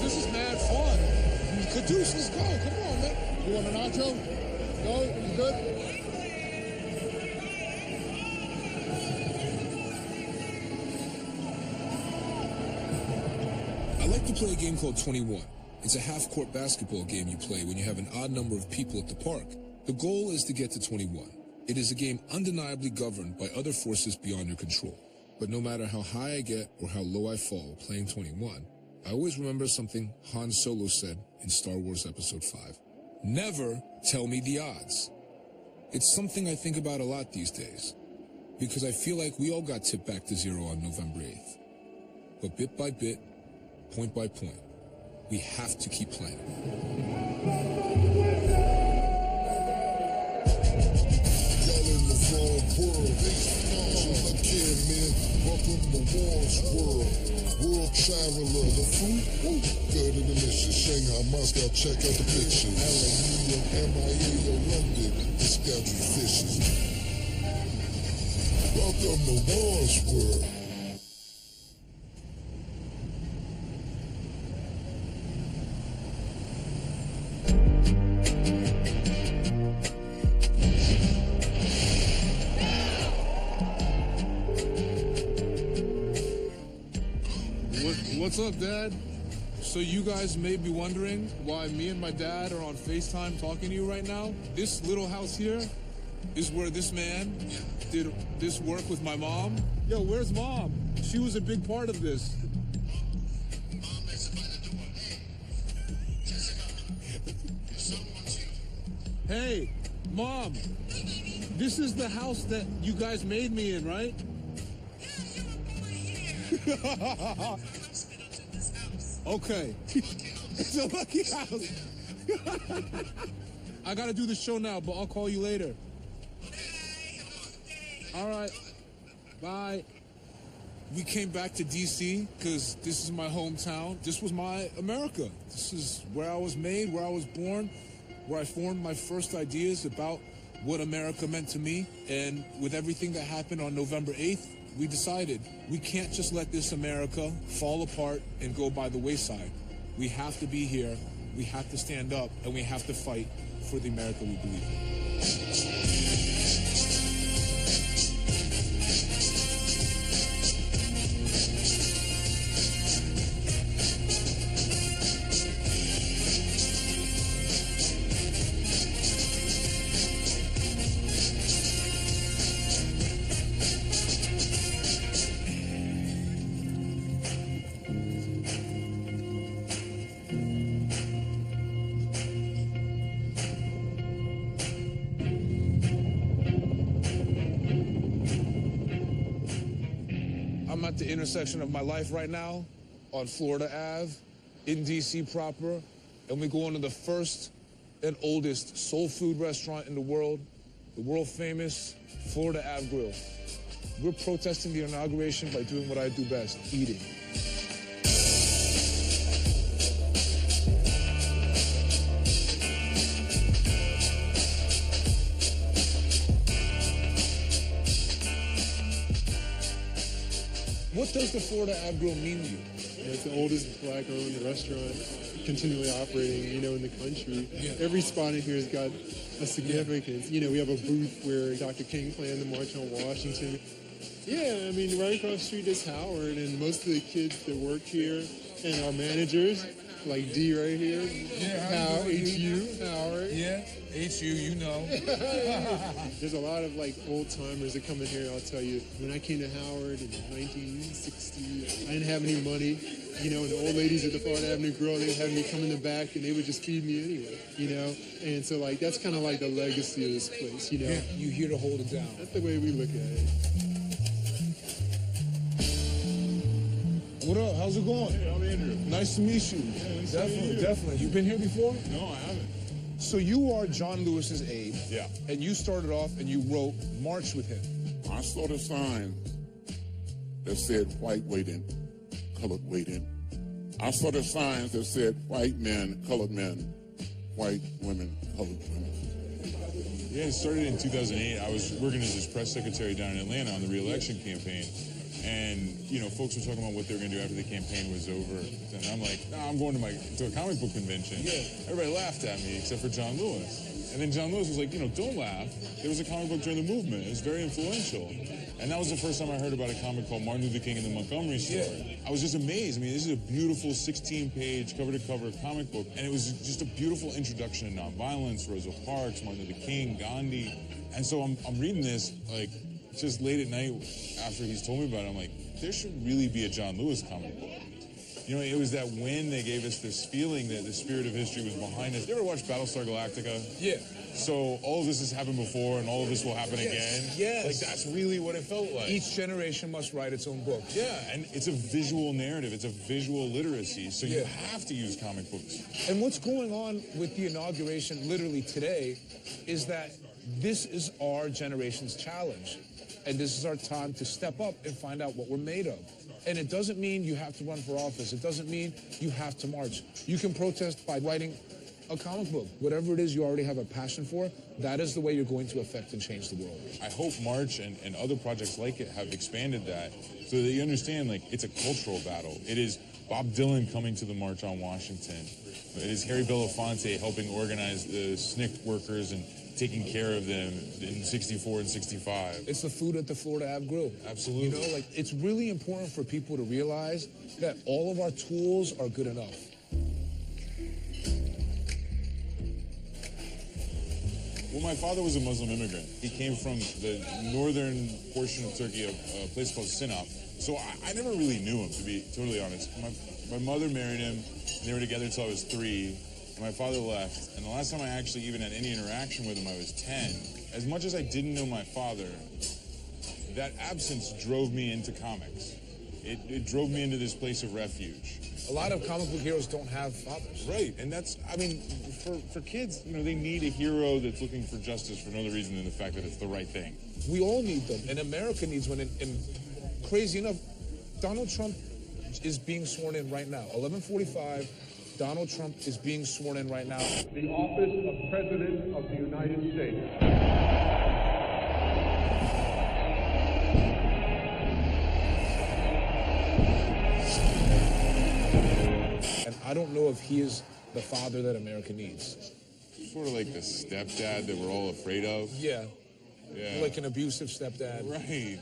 This is mad fun. Caduce, let's go. Come on, man. You want an nacho? Go? You good? I like to play a game called 21. It's a half-court basketball game you play when you have an odd number of people at the park. The goal is to get to 21. It is a game undeniably governed by other forces beyond your control. But no matter how high I get or how low I fall playing 21, I always remember something Han Solo said in Star Wars Episode 5. Never tell me the odds. It's something I think about a lot these days, because I feel like we all got tipped back to zero on November 8th. But bit by bit, point by point, we have to keep playing. Y'all in the wrong world. Again, man. Welcome to War's world. World traveler, the fruit, good in the mission. Shanghai, Moscow, check out the pictures. LA, MIA, or London, the schedule fishes. Welcome to War's world. What's up, Dad? So you guys may be wondering why me and my dad are on FaceTime talking to you right now. This little house here is where this man did this work with my mom. Yo, where's Mom? She was a big part of this. Mom is by the door. Hey, Jessica, your son wants you. Hey, Mom, this is the house that you guys made me in, right? Okay. It's a lucky house. I gotta do the show now, but I'll call you later. All right. Bye. We came back to D.C. because this is my hometown. This was my America. This is where I was made, where I was born, where I formed my first ideas about what America meant to me. And with everything that happened on November 8th, we decided we can't just let this America fall apart and go by the wayside. We have to be here, we have to stand up, and we have to fight for the America we believe in. I'm at the intersection of my life right now on Florida Ave in D.C. proper, and we go into the first and oldest soul food restaurant in the world famous Florida Ave Grill. We're protesting the inauguration by doing what I do best, eating. What does the Florida Ave Grill mean to you? It's the oldest black-owned restaurant continually operating, in the country. Yeah. Every spot in here has got a significance. We have a booth where Dr. King planned the March on Washington. Yeah, right across the street is Howard, and most of the kids that work here and our managers, like D right here. Yeah, H.U. Howard. Yeah, H.U., There's a lot of old timers that come in here. I'll tell you, when I came to Howard in 1960, I didn't have any money. And the old ladies at the Florida Avenue Grill, they would have me come in the back and they would just feed me anyway, And so that's kind of like the legacy of this place, Yeah, you here to hold it down. That's the way we look at it. What up? How's it going? Hey, I'm Andrew. Nice to meet you. Yeah, nice Definitely. You been here before? No, I haven't. So you are John Lewis's aide. Yeah. And you started off and you wrote March with him. I saw the sign that said white waiting, colored waiting. I saw the signs that said white men, colored men, white women, colored women. Yeah, it started in 2008. I was working as his press secretary down in Atlanta on the re-election campaign. And, you know, folks were talking about what they were going to do after the campaign was over. And I'm like, nah, I'm going to a comic book convention. Yeah. Everybody laughed at me except for John Lewis. And then John Lewis was like, you know, don't laugh. There was a comic book during the movement. It was very influential. And that was the first time I heard about a comic called Martin Luther King and the Montgomery Story. Yeah. I was just amazed. I mean, this is a beautiful 16-page, cover-to-cover comic book. And it was just a beautiful introduction to nonviolence, Rosa Parks, Martin Luther King, Gandhi. And so I'm reading this, like, just late at night after he's told me about it. I'm like, there should really be a John Lewis comic book. You know, it was that when they gave us this feeling that the spirit of history was behind us. You ever watch Battlestar Galactica? Yeah. So all of this has happened before, and all of this will happen again. Yes. Like, that's really what it felt like. Each generation must write its own book. Yeah, and it's a visual narrative. It's a visual literacy, so you have to use comic books. And what's going on with the inauguration literally today is that this is our generation's challenge. And this is our time to step up and find out what we're made of. And it doesn't mean you have to run for office. It doesn't mean you have to march. You can protest by writing a comic book. Whatever it is you already have a passion for, that is the way you're going to affect and change the world. I hope March and other projects like it have expanded that so that you understand, like, it's a cultural battle. It is Bob Dylan coming to the March on Washington. It is Harry Belafonte helping organize the SNCC workers and taking care of them in 64 and 65. It's the food at the Florida Ave Grill. Absolutely. You know, like, it's really important for people to realize that all of our tools are good enough. Well, my father was a Muslim immigrant. He came from the northern portion of Turkey, a place called Sinop. So I never really knew him, to be totally honest. My mother married him, and they were together until I was 3. My father left, and the last time I actually even had any interaction with him, I was 10. As much as I didn't know my father, that absence drove me into comics. It drove me into this place of refuge. A lot of comic book heroes don't have fathers. Right, and that's, I mean, for kids, you know, they need a hero that's looking for justice for no other reason than the fact that it's the right thing. We all need them, and America needs one, and crazy enough, Donald Trump is being sworn in right now, 11:45. Donald Trump is being sworn in right now. The office of President of the United States. And I don't know if he is the father that America needs. Sort of like the stepdad that we're all afraid of. Yeah. Like an abusive stepdad. Right.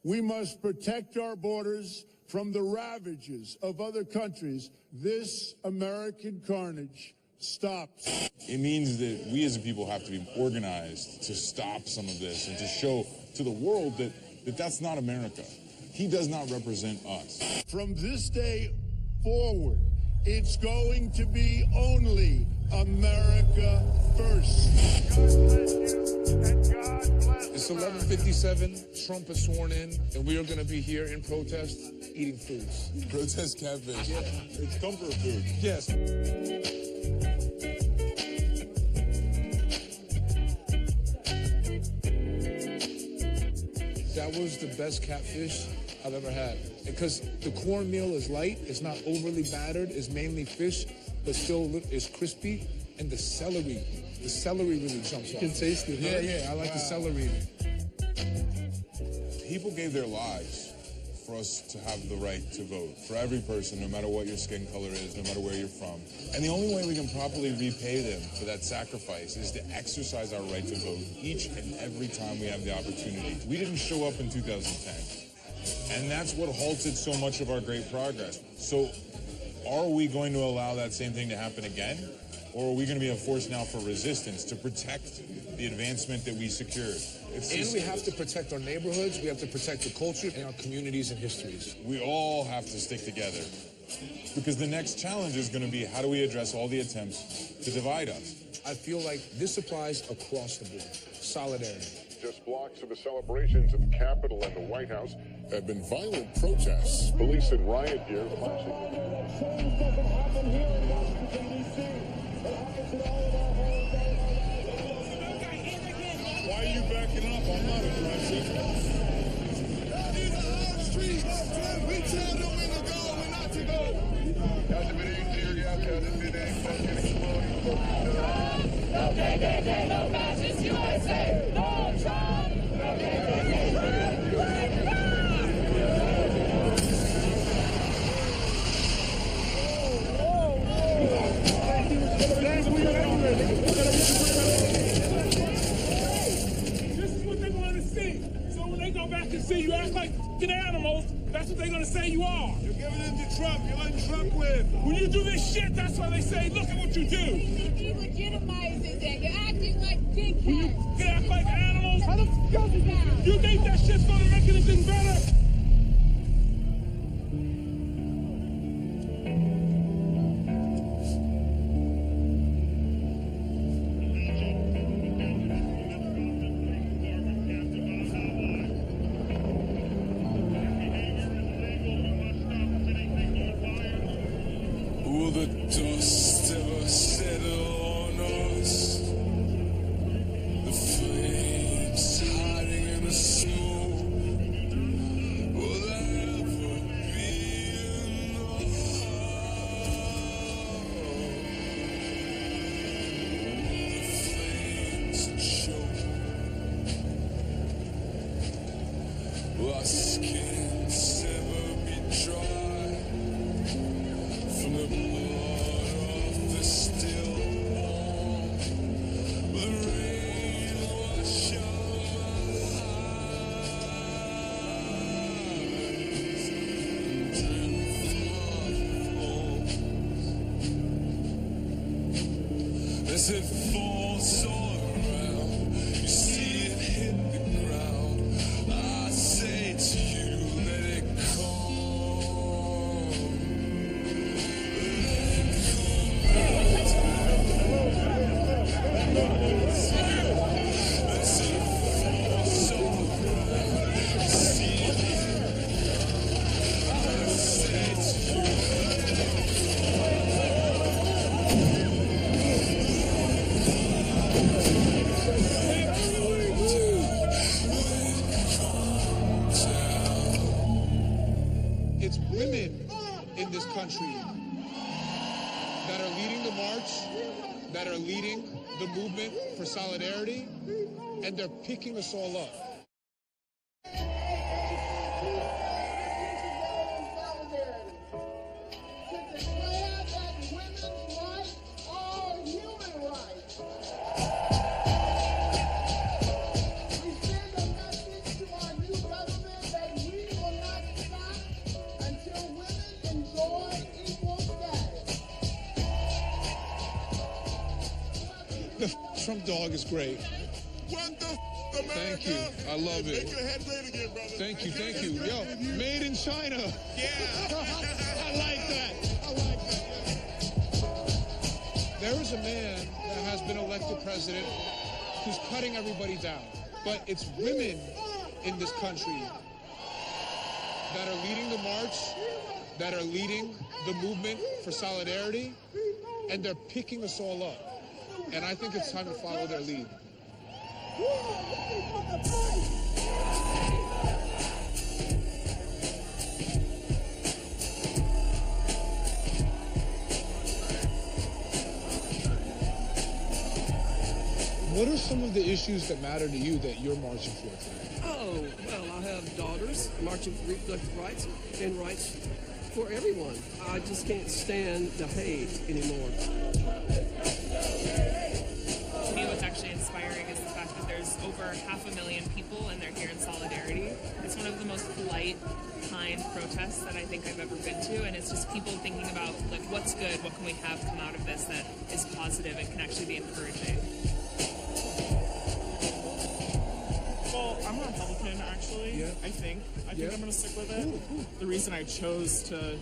We must protect our borders from the ravages of other countries. This American carnage stops. It means that we as a people have to be organized to stop some of this and to show to the world that that's not America. He does not represent us. From this day forward, it's going to be only America first. It's 11:57. Trump is sworn in, and we are going to be here in protest, eating foods. Protest catfish. Yeah. It's comfort food. Yes. That was the best catfish I've ever had. Because the cornmeal is light, it's not overly battered, it's mainly fish, but still is crispy. And the celery really jumps off. You can taste it. Yeah, I like the celery. People gave their lives for us to have the right to vote. For every person, no matter what your skin color is, no matter where you're from. And the only way we can properly repay them for that sacrifice is to exercise our right to vote each and every time we have the opportunity. We didn't show up in 2010. And that's what halted so much of our great progress. So are we going to allow that same thing to happen again? Or are we going to be a force now for resistance to protect the advancement that we secured? And we have to protect our neighborhoods, we have to protect the culture and our communities and histories. We all have to stick together. Because the next challenge is going to be, how do we address all the attempts to divide us? I feel like this applies across the board. Solidarity. Just blocks of the celebrations at the Capitol and the White House have been violent protests. Police in riot gear flashing. Why are you backing up? I'm not aggressive. These are our streets. We tell them when to go and not to go. No KKK, no fascist USA. No Trump. No KKK. This is what they want to see. So when they go back and see you act like f***ing animals, that's what they're going to say you are. You're giving in to Trump. You're letting Trump win. When you do this shit, that's why they say, look at what you do. He legitimizes it. You're acting like dickheads. You act like animals. How the f*** is that? You think that shit's going to make anything better? Will the dust ever settle on us? The flames hiding in the snow. Will there ever be enough? The flames choke. Will our skins ever be dry from the blood of the stillborn? Will the rain wash over eyes and drip from our bones? As it falls all around, you see it hit the ground. I say to you, let it come. It's women in this country that are leading the march, that are leading the movement for solidarity, and they're picking us all up. The Trump dog is great. What the f, America? Thank you. I love it. Make your head great again, brother. Thank you, thank you. Yo, made in China. Yeah. I like that. I like that. There is a man that has been elected president who's cutting everybody down. But it's women in this country that are leading the march, that are leading the movement for solidarity, and they're picking us all up. And I think it's time to follow their lead. What are some of the issues that matter to you that you're marching for today? Oh, well, I have daughters marching for reproductive rights and rights for everyone. I just can't stand the hate anymore. To me, what's actually inspiring is the fact that there's over 500,000 people and they're here in solidarity. It's one of the most polite, kind protests that I think I've ever been to, and it's just people thinking about, like, what's good, what can we have come out of this that is positive and can actually be encouraging. Well, I'm a Republican, actually. Yeah. I think I'm going to stick with it. Cool. The reason I chose to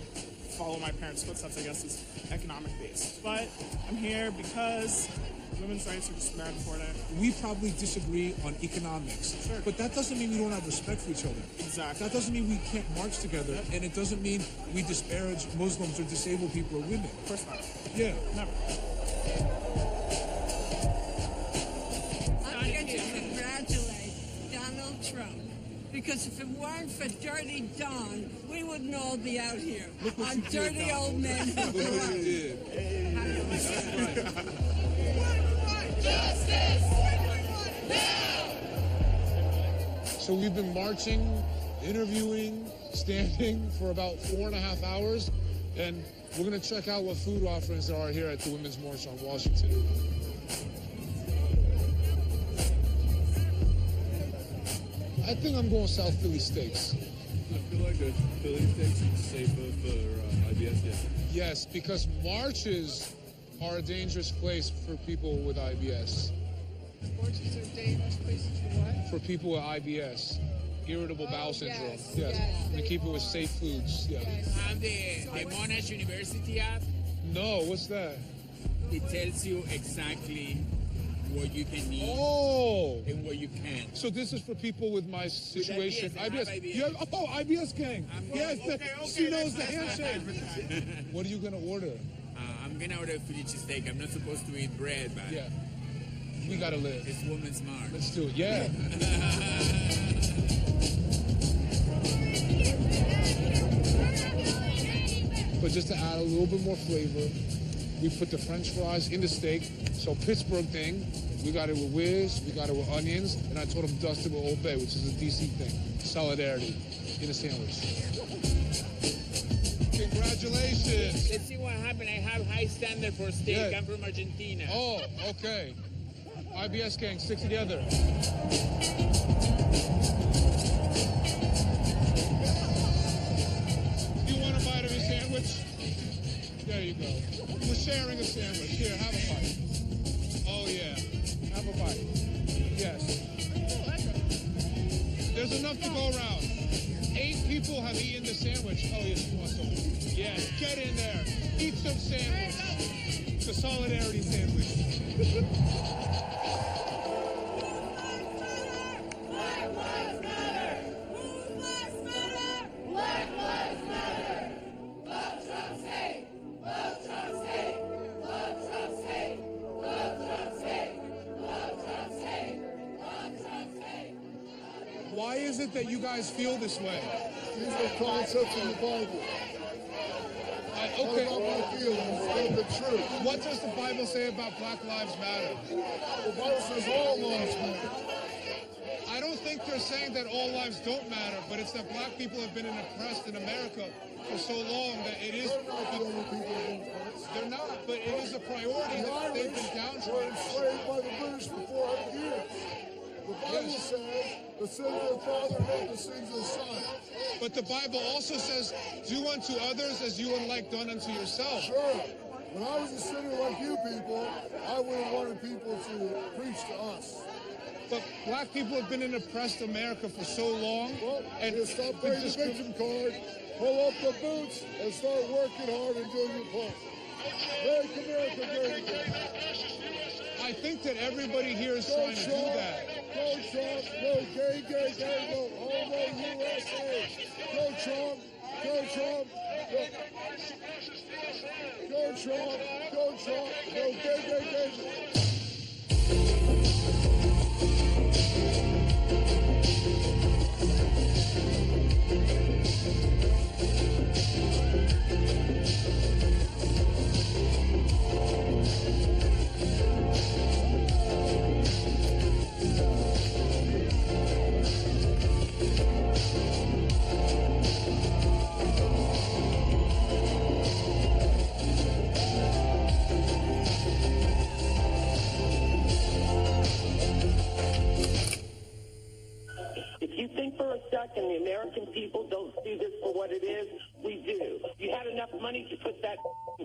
follow my parents' footsteps, I guess, is economic based. But I'm here because women's rights are just more important. We probably disagree on economics, Sure. but that doesn't mean we don't have respect for each other. Exactly. That doesn't mean we can't march together, and it doesn't mean we disparage Muslims or disabled people or women. Of course not. Yeah. Never. I'm here to congratulate Donald Trump, because if it weren't for Dirty Don, we wouldn't all be out here on dirty old men. Look what you did. How do you like that? Right. Justice! Now! So we've been marching, interviewing, standing for about 4.5 hours, and we're going to check out what food offerings there are here at the Women's March on Washington. I think I'm going South Philly steaks. I feel like a Philly steaks is safer for IBS, yeah. Yes, because marches are a dangerous place for people with IBS. Marches are dangerous places for what? For people with IBS, irritable bowel syndrome. Yes. We keep it with safe foods. Yeah. Have the Monash University app? No, what's that? It tells you exactly what you can eat and what you can't. So this is for people with my situation. With IBS. IBS. You have, IBS gang. Yes, she knows the handshake. What are you going to order? I'm going to order a Philly cheesesteak. I'm not supposed to eat bread, but yeah, we got to live. It's Women's March. Let's do it. Yeah. But just to add a little bit more flavor, we put the French fries in the steak. So Pittsburgh thing, we got it with whiz, we got it with onions, and I told them dust it with Old Bay, which is a DC thing. Solidarity in a sandwich. Congratulations. Let's see what happened. I have high standard for steak. Yeah. I'm from Argentina. Oh, okay. IBS gang, stick together. You want a bite of your sandwich? There you go. We're sharing a sandwich. Here, have a bite. Oh, yeah. Have a bite. Yes. There's enough to go around. 8 people have eaten the sandwich. Oh, yes, you want some? Yes, get in there. Eat some sandwich. It's a solidarity sandwich. Why is it that you guys feel this way? These are concepts in the Bible. Okay. What about my feelings and the truth? What does the Bible say about Black Lives Matter? The Bible says all lives matter. I don't think they're saying that all lives don't matter, but it's that black people have been oppressed in America for so long that it is. They're not the only people who've been oppressed. They're not, but it is a priority that they've been downtrodden. Were enslaved by the British for 400 years. The Bible says the sins of the Father and the sins of the Son. But the Bible also says, do unto others as you would like done unto yourself. Sure. When I was a sinner like you people, I would have wanted people to preach to us. But black people have been in oppressed America for so long. Well, and stop playing the victim card, pull up the boots, and start working hard and doing your part. Make America great again. I think that everybody here is trying to do that. Go Trump, go gay, go homo USA. Go Trump, go Trump, go Trump, go gay. And the American people don't see this for what it is. We do. You had enough money to put that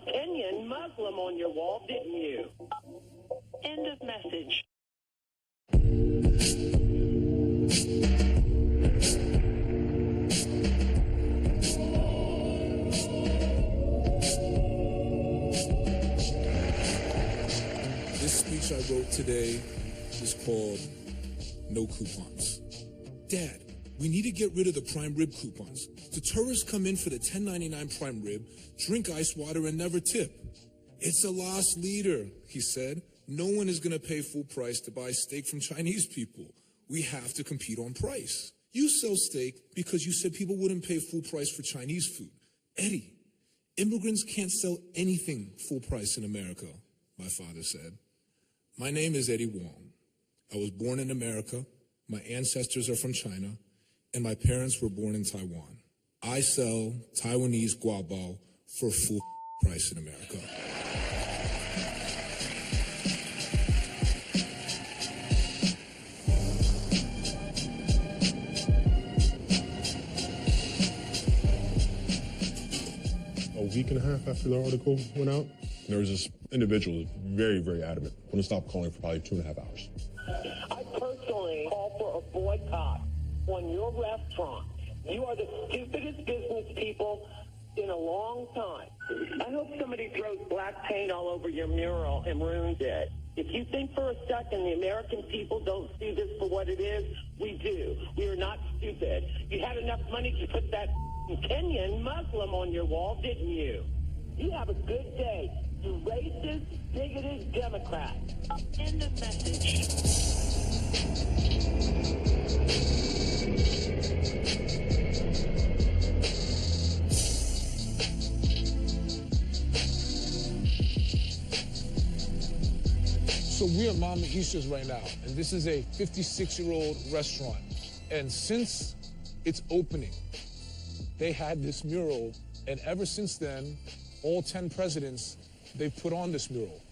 Kenyan Muslim on your wall, didn't you? End of message. This speech I wrote today is called No Coupons. Dad, we need to get rid of the prime rib coupons. The tourists come in for the $10.99 prime rib, drink ice water, and never tip. It's a lost leader, he said. No one is going to pay full price to buy steak from Chinese people. We have to compete on price. You sell steak because you said people wouldn't pay full price for Chinese food. Eddie, immigrants can't sell anything full price in America, my father said. My name is Eddie Huang. I was born in America, my ancestors are from China, and my parents were born in Taiwan. I sell Taiwanese guabao for full price in America. A week and a half after the article went out, there was this individual very, very adamant. Wouldn't stop calling for probably 2.5 hours. I personally call for a boycott on your restaurant. You are the stupidest business people in a long time. I hope somebody throws black paint all over your mural and ruins it. If you think for a second the American people don't see this for what it is, we do. We are not stupid. You had enough money to put that Kenyan Muslim on your wall, didn't you? You have a good day, you racist, bigoted Democrat. End of message. So we're at Mama Isha's right now, and this is a 56-year-old restaurant. And since its opening, they had this mural, and ever since then, all 10 presidents, they've put on this mural.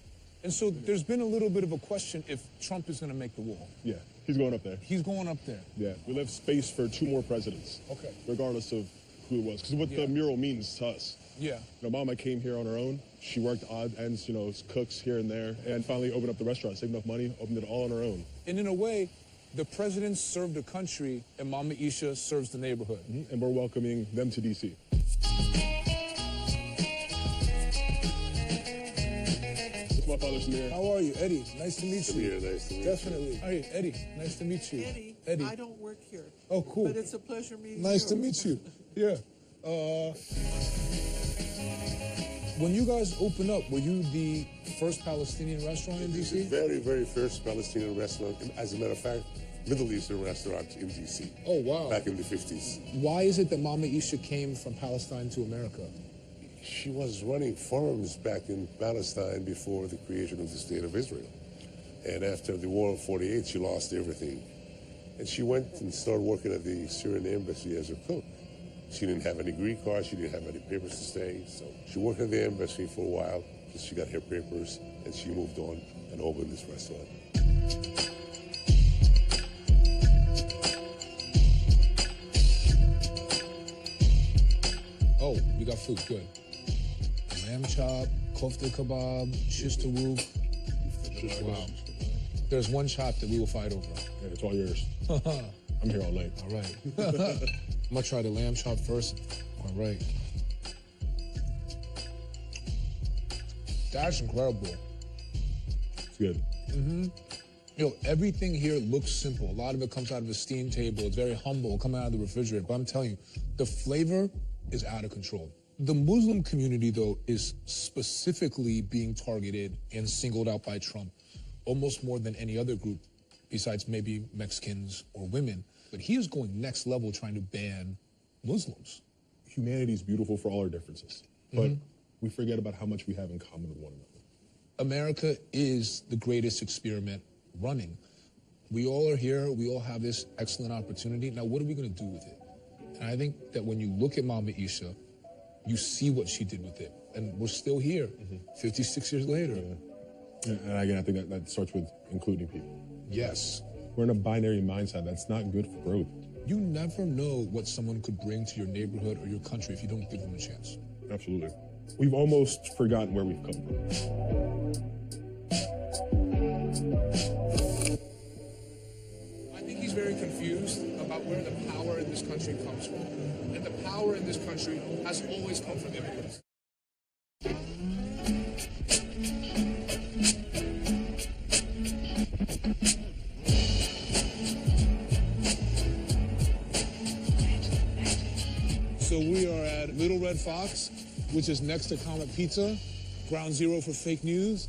And so there's been a little bit of a question if Trump is going to make the wall. Yeah, he's going up there. He's going up there. Yeah, we left space for 2 more presidents. Okay. Regardless of who it was, because what the mural means to us. Yeah. You know, Mama came here on her own. She worked odd ends, you know, as cooks here and there, and finally opened up the restaurant, saved enough money, opened it all on her own. And in a way, the presidents serve the country, and Mama Isha serves the neighborhood. Mm-hmm. And we're welcoming them to D.C. It's my father, Samir. How are you, Eddie? Nice to meet you. Samir, nice to meet Definitely. Hey, Eddie, nice to meet you. Eddie, I don't work here. Oh, cool. But it's a pleasure meeting you. Nice to meet you. Yeah. When you guys opened up, were you the first Palestinian restaurant in D.C.? The very, very first Palestinian restaurant, as a matter of fact, Middle Eastern restaurant in D.C. Oh, wow. Back in the 50s. Why is it that Mama Isha came from Palestine to America? She was running farms back in Palestine before the creation of the State of Israel. And after the War of 48, she lost everything. And she went and started working at the Syrian embassy as a cook. She didn't have any green card, she didn't have any papers to stay, so she worked at the embassy for a while, because she got her papers, and she moved on and opened this restaurant. Oh, we got food, good. Lamb chop, kofta kebab, shish tawuk. Wow. There's one chop that we will fight over. Yeah, it's all yours. I'm here all night. All right. I'm gonna try the lamb chop first. All right. That's incredible. It's good. Mm-hmm. You know, everything here looks simple. A lot of it comes out of a steam table. It's very humble, coming out of the refrigerator. But I'm telling you, the flavor is out of control. The Muslim community, though, is specifically being targeted and singled out by Trump, almost more than any other group, besides maybe Mexicans or women. But he is going next level trying to ban Muslims. Humanity is beautiful for all our differences, but we forget about how much we have in common with one another. America is the greatest experiment running. We all are here. We all have this excellent opportunity. Now, what are we going to do with it? And I think that when you look at Mama Isha, you see what she did with it. And we're still here, 56 years later. Yeah. And again, I think that starts with including people. Yes. We're in a binary mindset. That's not good for growth. You never know what someone could bring to your neighborhood or your country if you don't give them a chance. Absolutely. We've almost forgotten where we've come from. I think he's very confused about where the power in this country comes from. And the power in this country has always come from immigrants. So we are at Little Red Fox, which is next to Comet Pizza, ground zero for fake news.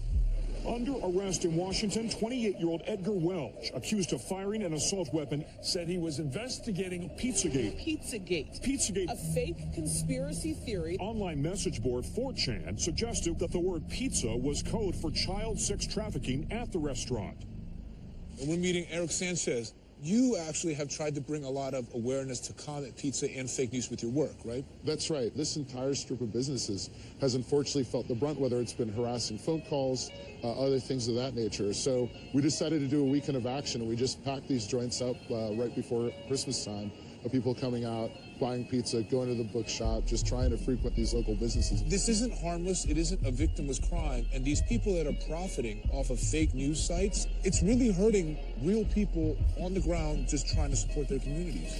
Under arrest in Washington, 28-year-old Edgar Welch, accused of firing an assault weapon, said he was investigating Pizzagate. Pizzagate. A fake conspiracy theory. Online message board 4chan suggested that the word pizza was code for child sex trafficking at the restaurant. And we're meeting Eric Sanchez. You actually have tried to bring a lot of awareness to Comet Pizza and fake news with your work, right? That's right. This entire strip of businesses has unfortunately felt the brunt, whether it's been harassing phone calls, other things of that nature. So we decided to do a weekend of action, and we just packed these joints up right before Christmas time, of people coming out, buying pizza, going to the bookshop, just trying to frequent these local businesses. This isn't harmless. It isn't a victimless crime. And these people that are profiting off of fake news sites, it's really hurting real people on the ground just trying to support their communities.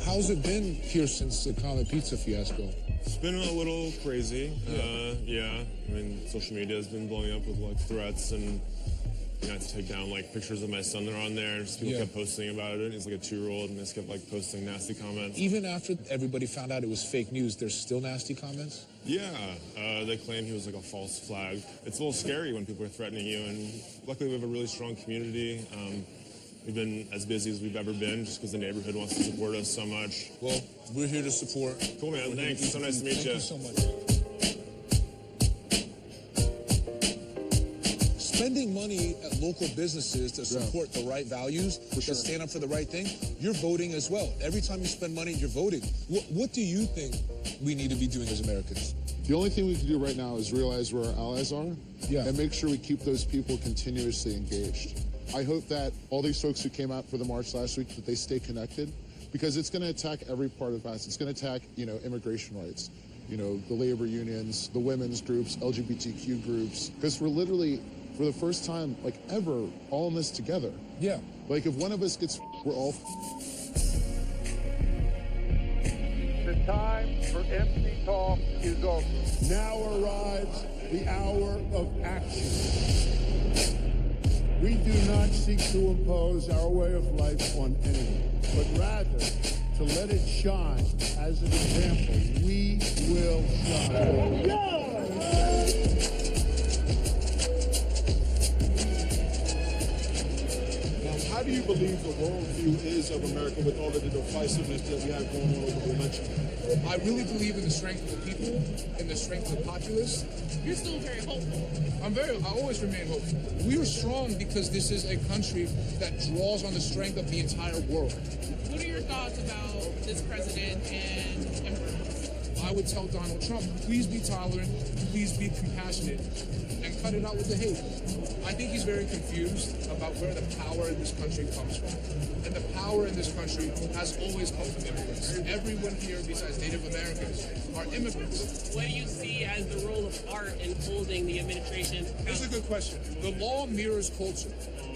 How's it been here since the Comet Pizza fiasco? It's been a little crazy. Yeah. I mean, social media has been blowing up with like threats, and I had to take down like pictures of my son that are on there. Just people kept posting about it. He's like a 2-year-old, and just kept like posting nasty comments. Even after everybody found out it was fake news, there's still nasty comments? Yeah, they claim he was like a false flag. It's a little scary when people are threatening you, and luckily we have a really strong community. We've been as busy as we've ever been just because the neighborhood wants to support us so much. Well, we're here to support. Cool, man. Thanks. So nice to meet you. Thank you so much. Spending money at local businesses to support the right values, to stand up for the right thing, you're voting as well. Every time you spend money, you're voting. What do you think we need to be doing as Americans? The only thing we can do right now is realize where our allies are and make sure we keep those people continuously engaged. I hope that all these folks who came out for the march last week, that they stay connected, because it's going to attack every part of us. It's going to attack, immigration rights, the labor unions, the women's groups, LGBTQ groups, because we're literally, for the first time, like ever, all in this together. Yeah. Like if one of us gets, we're all. The time for empty talk is over. Now arrives the hour of action. We do not seek to impose our way of life on anyone, but rather to let it shine as an example. We will shine. Now, how do you believe the worldview is of America with all of the divisiveness that we have going on over the election? I really believe in the strength of the people and the strength of the populace. You're still very hopeful. I always remain hopeful. We are strong because this is a country that draws on the strength of the entire world. What are your thoughts about this president and immigrants? I would tell Donald Trump, please be tolerant, please be compassionate, and cut it out with the hate. I think he's very confused about where the power in this country comes from. And the power in this country has always come from immigrants. Everyone here besides Native Americans are immigrants. What do you see as the role of art in holding the administration accountable? This is a good question. The law mirrors culture.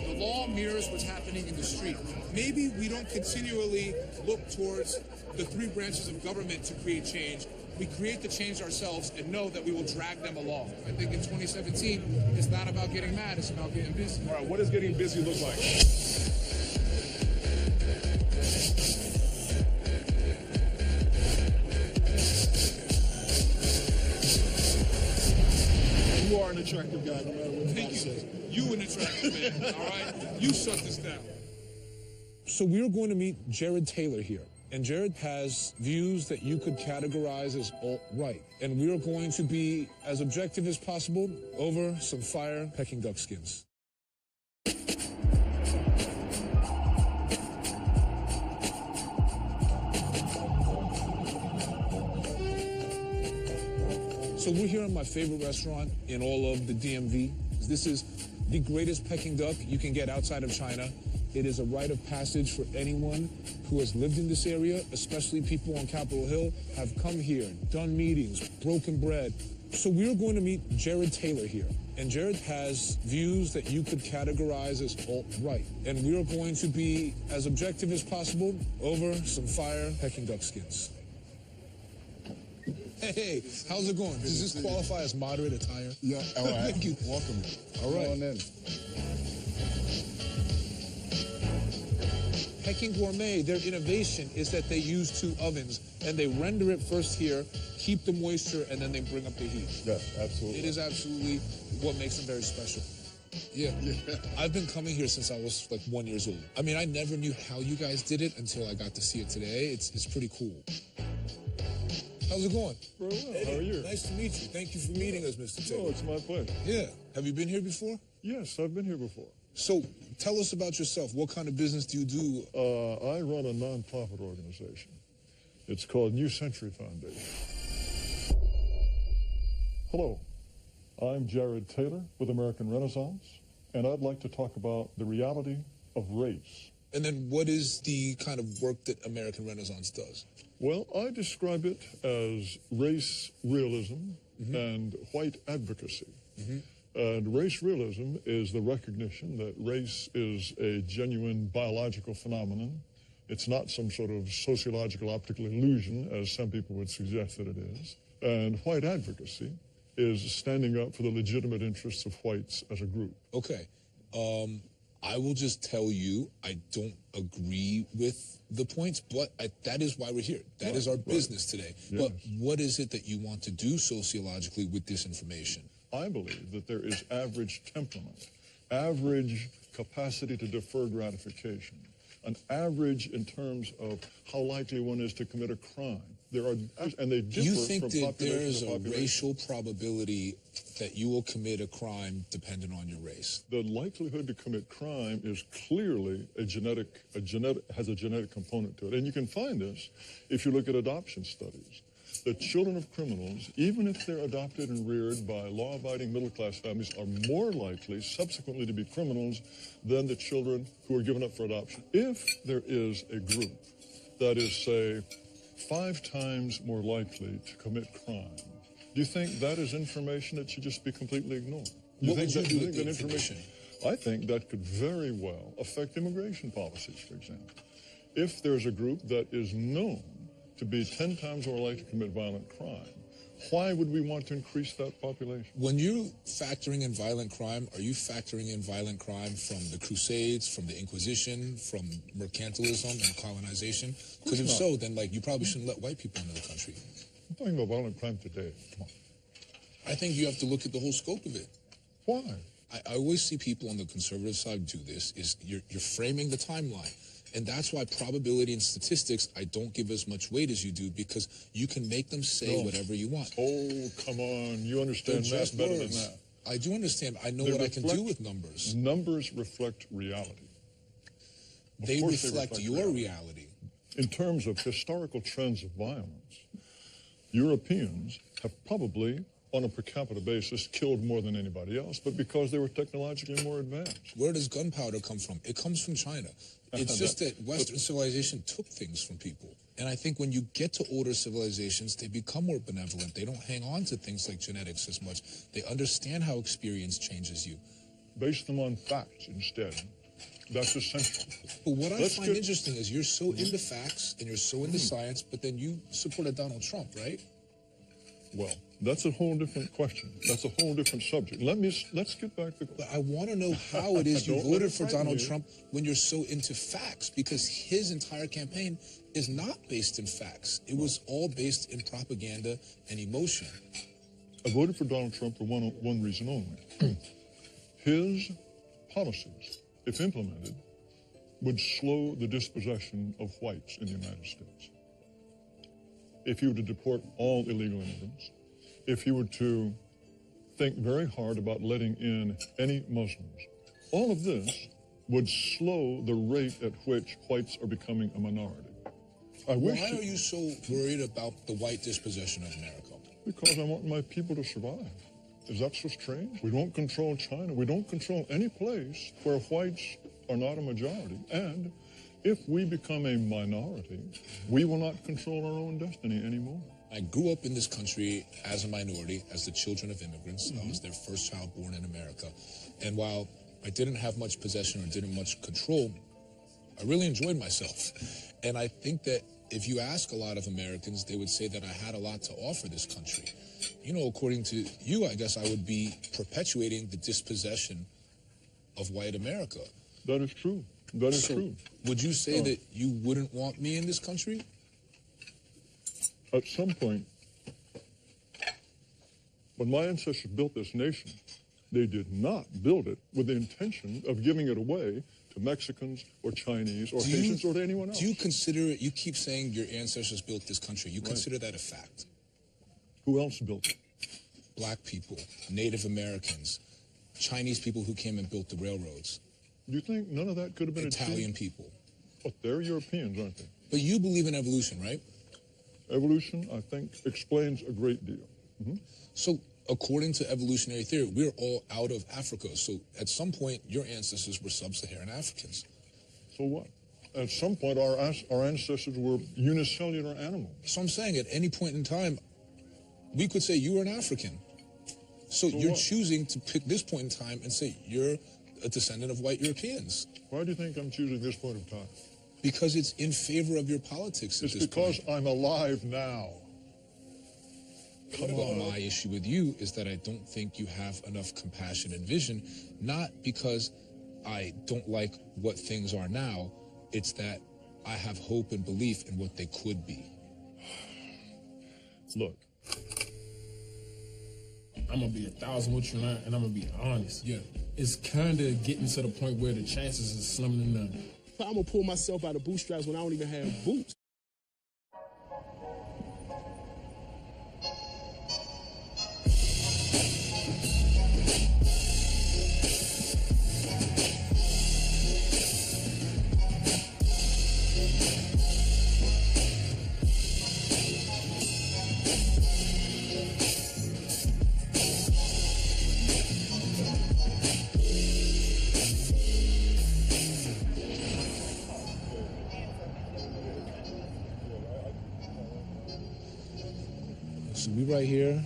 The law mirrors what's happening in the street. Maybe we don't continually look towards the 3 branches of government to create change. We create the change ourselves and know that we will drag them along. I think in 2017, it's not about getting mad, it's about getting busy. All right, what does getting busy look like? You are an attractive guy, no matter what the guy says. You an attractive man, all right? You shut this down. So we're going to meet Jared Taylor here. And Jared has views that you could categorize as alt-right. And we are going to be as objective as possible over some fire Peking duck skins. So we're here in my favorite restaurant in all of the DMV. This is the greatest Peking duck you can get outside of China. It is a rite of passage for anyone who has lived in this area, especially people on Capitol Hill, have come here, done meetings, broken bread. So we're going to meet Jared Taylor here. And Jared has views that you could categorize as alt-right. And we are going to be as objective as possible over some fire Peking duck skins. Hey, how's it going? Does this qualify as moderate attire? Yeah, all right. Thank you. Welcome. All right. Come on in. Peking Gourmet, their innovation is that they use 2 ovens and they render it first here, keep the moisture, and then they bring up the heat. Yes, absolutely. It is absolutely what makes them very special. Yeah. I've been coming here since I was like 1 year old. I mean, I never knew how you guys did it until I got to see it today. It's pretty cool. How's it going? Very well. Eddie, How are you? Nice to meet you. Thank you for meeting us, Mr. Taylor. Oh, it's my pleasure. Yeah. Have you been here before? Yes, I've been here before. So, tell us about yourself. What kind of business do you do? I run a nonprofit organization. It's called New Century Foundation. Hello, I'm Jared Taylor with American Renaissance, and I'd like to talk about the reality of race. And then what is the kind of work that American Renaissance does? Well, I describe it as race realism and white advocacy. And race realism is the recognition that race is a genuine biological phenomenon. It's not some sort of sociological optical illusion, as some people would suggest that it is. And white advocacy is standing up for the legitimate interests of whites as a group. Okay. I will just tell you, I don't agree with the points, but that is why we're here. That is our business today. Yes. But what is it that you want to do sociologically with this information? I believe that there is average temperament, average capacity to defer gratification, an average in terms of how likely one is to commit a crime. There are, and they differ. Do you think from that there is population to a population. racial probability that you will commit a crime dependent on your race? The likelihood to commit crime is clearly has a genetic component to it. And you can find this if you look at adoption studies. The children of criminals, even if they're adopted and reared by law-abiding middle-class families, are more likely subsequently to be criminals than the children who are given up for adoption. If there is a group that is, say, 5 times more likely to commit crime, do you think that is information that should just be completely ignored? What would you do with the information? I think that could very well affect immigration policies, for example. If there's a group that is known to be 10 times more likely to commit violent crime, why would we want to increase that population? When you're factoring in violent crime, are you factoring in violent crime from the Crusades, from the Inquisition, from mercantilism and colonization? Because if so, then you probably shouldn't let white people into the country. I'm talking about violent crime today. Come on. I think you have to look at the whole scope of it. Why? I always see people on the conservative side do this, is you're framing the timeline. And that's why probability and statistics, I don't give as much weight as you do, because you can make them say whatever you want. Oh, come on. You understand math better than that. I do understand. I know what I can do with numbers. Numbers reflect reality. They reflect your reality. In terms of historical trends of violence, Europeans have probably, on a per capita basis, killed more than anybody else, but because they were technologically more advanced. Where does gunpowder come from? It comes from China. It's just that Western civilization took things from people. And I think when you get to older civilizations, they become more benevolent. They don't hang on to things like genetics as much. They understand how experience changes you. Base them on facts instead. That's essential. But what I find interesting is you're so into facts and you're so into science, but then you supported Donald Trump, right? Well, that's a whole different question. That's a whole different subject. Let's get back to... But I want to know how it is you voted for Donald Trump when you're so into facts, because his entire campaign is not based in facts. It was all based in propaganda and emotion. I voted for Donald Trump for one reason only. His policies, if implemented, would slow the dispossession of whites in the United States. If he were to deport all illegal immigrants, if he were to think very hard about letting in any Muslims, all of this would slow the rate at which whites are becoming a minority. Why are you so worried about the white dispossession of America? Because I want my people to survive. Is that so strange? We don't control China. We don't control any place where whites are not a majority. And if we become a minority, we will not control our own destiny anymore. I grew up in this country as a minority, as the children of immigrants. I was their first child born in America. And while I didn't have much possession or didn't much control, I really enjoyed myself. And I think that if you ask a lot of Americans, they would say that I had a lot to offer this country. You know, according to you, I guess I would be perpetuating the dispossession of white America. That is true. That is true. Would you say that you wouldn't want me in this country? At some point, When my ancestors built this nation, they did not build it with the intention of giving it away to Mexicans or Chinese or Haitians or to anyone else. Do you consider it, you keep saying your ancestors built this country, you consider that a fact? Who else built it? Black people, Native Americans, Chinese people who came and built the railroads. Do you think none of that could have been Italian achieved? people. But they're Europeans, aren't they? But you believe in evolution, right? Evolution, I think, explains a great deal. Mm-hmm. So, according to evolutionary theory, we're all out of Africa. So, at some point, your ancestors were sub-Saharan Africans. So what? At some point, our ancestors were unicellular animals. So I'm saying at any point in time, we could say you were an African. So you're what? choosing to pick this point in time and say you're a descendant of white Europeans. Why do you think I'm choosing this point of time? Because it's in favor of your politics at It's this because point. I'm alive now. Well, my issue with you is that I don't think you have enough compassion and vision, not because I don't like what things are now, it's that I have hope and belief in what they could be. Look. I'm gonna be 1,000 with you, and I'm gonna be honest. Yeah. It's kind of getting to the point where the chances is slim to none. I'm gonna pull myself out of bootstraps when I don't even have boots. So we right here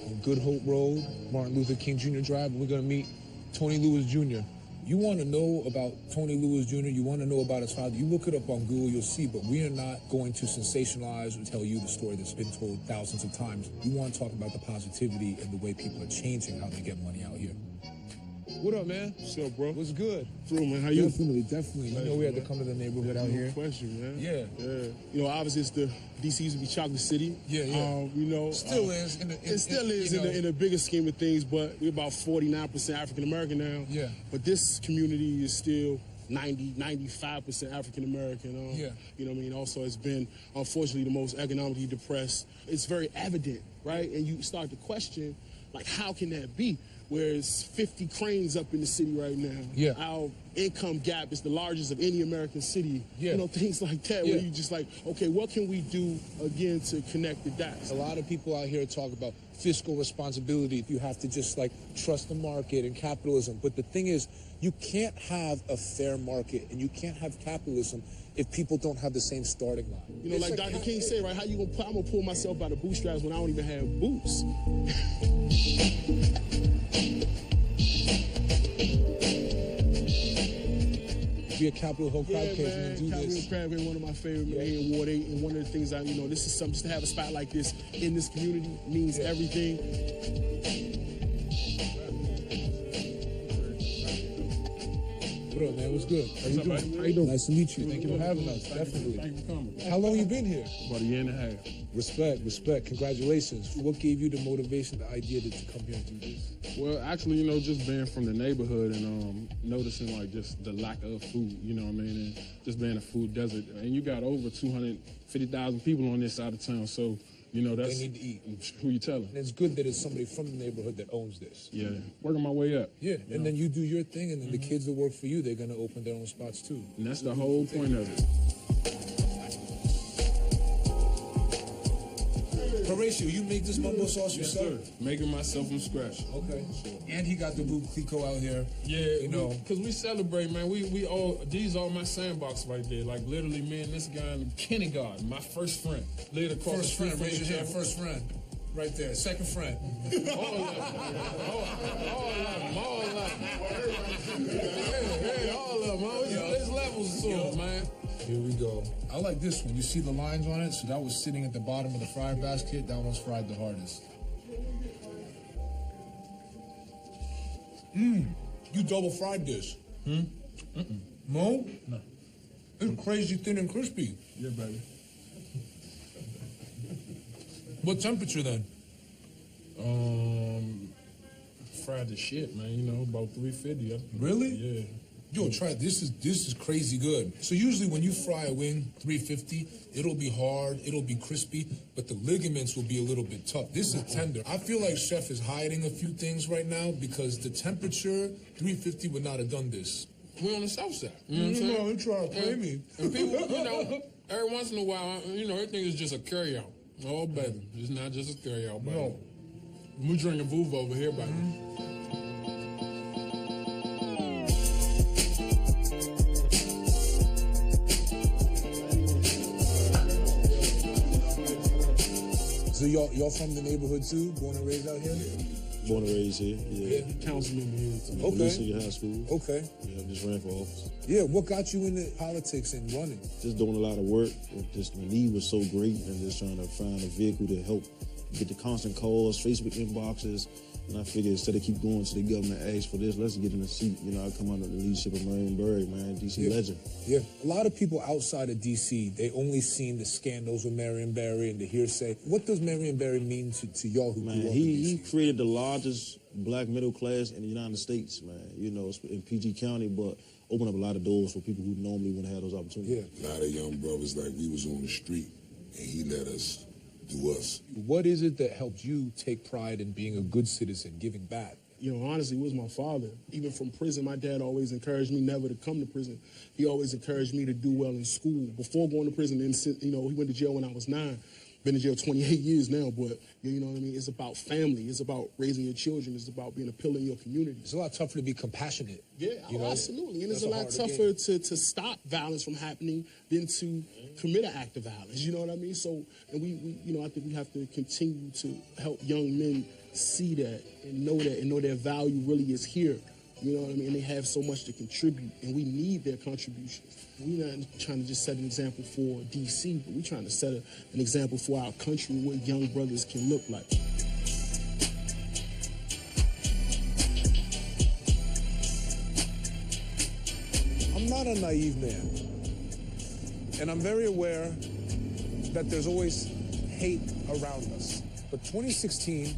on Good Hope Road, Martin Luther King Jr. Drive, and we're gonna meet Tony Lewis Jr. You want to know about Tony Lewis Jr., you want to know about his father, you look it up on Google, you'll see, but we are not going to sensationalize or tell you the story that's been told thousands of times. We want to talk about the positivity and the way people are changing how they get money out here. What up, man? What's up, bro? What's good? Through, man. How you? Definitely. You know we had to come to the neighborhood out here. No question, man. Yeah. You know, obviously, it's the DC used to be Chocolate City. Yeah. You know, Still is. It still is in the bigger scheme of things, but we're about 49% African American now. Yeah. But this community is still 95% African American. Yeah. You know what I mean? Also, it's been, unfortunately, the most economically depressed. It's very evident, right? And you start to question, like, how can that be? Whereas 50 cranes up in the city right now. Yeah. Our income gap is the largest of any American city. Yeah. You know, things like that where you just like, okay, what can we do again to connect the dots? A lot of people out here talk about fiscal responsibility. You have to just like trust the market and capitalism. But the thing is, you can't have a fair market and you can't have capitalism if people don't have the same starting line. You know, like Dr. King said, right? How you gonna? I'm gonna pull myself out of bootstraps when I don't even have boots. Be a Capitol Hill crowd case and do Capitol this. Hill crowd been one of my favorite men here in Ward 8, and one of the things I, this is something, just to have a spot like this in this community means everything. What up, man? What's good? How you doing? How you doing? Nice to meet you. Thank you for having us. Definitely. Thank you for coming. How long you been here? About a year and a half. Respect. Congratulations. What gave you the motivation, the idea to come here and do this? Well, actually, just being from the neighborhood and noticing like just the lack of food, you know what I mean, and just being a food desert. And you got over 250,000 people on this side of town, so that's they need to eat. Who you telling? And it's good that it's somebody from the neighborhood that owns this. Yeah, working my way up. Yeah, and then you do your thing, and then the kids that work for you, they're gonna open their own spots too. And that's the whole point of it. Horatio, you make this mumbo sauce yourself? Yes, sir. Making myself from scratch. Okay. And he got the Boo Clico out here. Yeah, because we celebrate, man. We all, these are my sandbox right there. Like literally, me and this guy in kindergarten, my first friend, lived across the street. Raise your hand. First friend, right there. Second friend. All of them. All of them. There's levels to it, man. Here we go. I like this one. You see the lines on it? So that was sitting at the bottom of the fryer basket. That one's fried the hardest. You double fried this. No? No. It's crazy thin and crispy. Yeah, baby. What temperature then? Fried the shit, man. You know, about 350. Really? Yeah. Yo, try this is crazy good. So usually when you fry a wing, 350, it'll be hard, it'll be crispy, but the ligaments will be a little bit tough. This is tender. I feel like Chef is hiding a few things right now because the temperature, 350 would not have done this. We're on the south side. You know what I'm saying? You try to play me. And people, you know, every once in a while, you know, everything is just a carry-out. Oh, baby. It's not just a carry-out, baby. No. We drinking Vuva over here, baby. So y'all from the neighborhood too? Born and raised out here? Born and raised here, yeah. Councilman here too. Okay. Senior high school. Okay. Yeah, just ran for office. Yeah, what got you into politics and running? Just doing a lot of work. Just the need was so great, and just trying to find a vehicle to help get the constant calls, Facebook inboxes. And I figured instead of keep going to the government ask for this, let's get in the seat. You know, I come under the leadership of Marion Barry, man, D.C. legend. Yeah, a lot of people outside of D.C., they only seen the scandals with Marion Barry and the hearsay. What does Marion Barry mean to y'all who grew up in He D.C.? created the largest black middle class in the United States, man. You know, in PG County, but opened up a lot of doors for people who normally wouldn't have those opportunities. A lot of young brothers like we was on the street, and he let us do us. What is it that helped you take pride in being a good citizen, giving back? You know, honestly, it was my father. Even from prison, my dad always encouraged me never to come to prison. He always encouraged me to do well in school. Before going to prison, you know, he went to jail when I was 9. Been in jail 28 years now, but you know what I mean? It's about family. It's about raising your children. It's about being a pillar in your community. It's a lot tougher to be compassionate. Yeah, you know? Absolutely. And That's it's a lot tougher game. to stop violence from happening than to commit an act of violence. You know what I mean? So, and we you know, I think we have to continue to help young men see that and know their value really is here. You know what I mean? And they have so much to contribute, and we need their contributions. We're not trying to just set an example for D.C., but we're trying to set an example for our country what young brothers can look like. I'm not a naive man, and I'm very aware that there's always hate around us. But 2016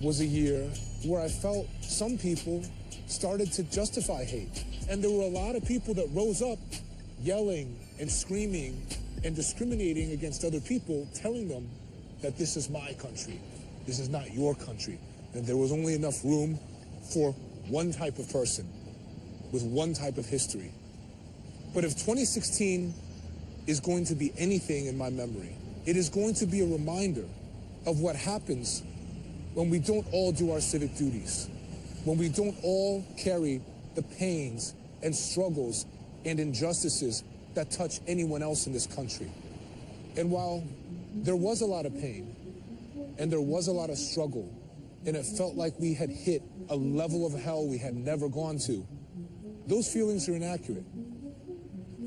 was a year where I felt some people started to justify hate. And there were a lot of people that rose up yelling and screaming and discriminating against other people, telling them that this is my country, this is not your country. And there was only enough room for one type of person with one type of history. But if 2016 is going to be anything in my memory, it is going to be a reminder of what happens when we don't all do our civic duties, when we don't all carry the pains and struggles and injustices that touch anyone else in this country. And while there was a lot of pain and there was a lot of struggle, and it felt like we had hit a level of hell we had never gone to, those feelings are inaccurate.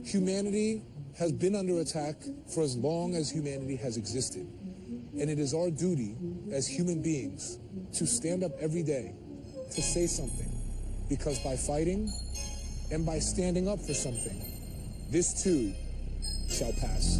Humanity has been under attack for as long as humanity has existed. And it is our duty as human beings to stand up every day to say something, because by fighting and by standing up for something, this too shall pass.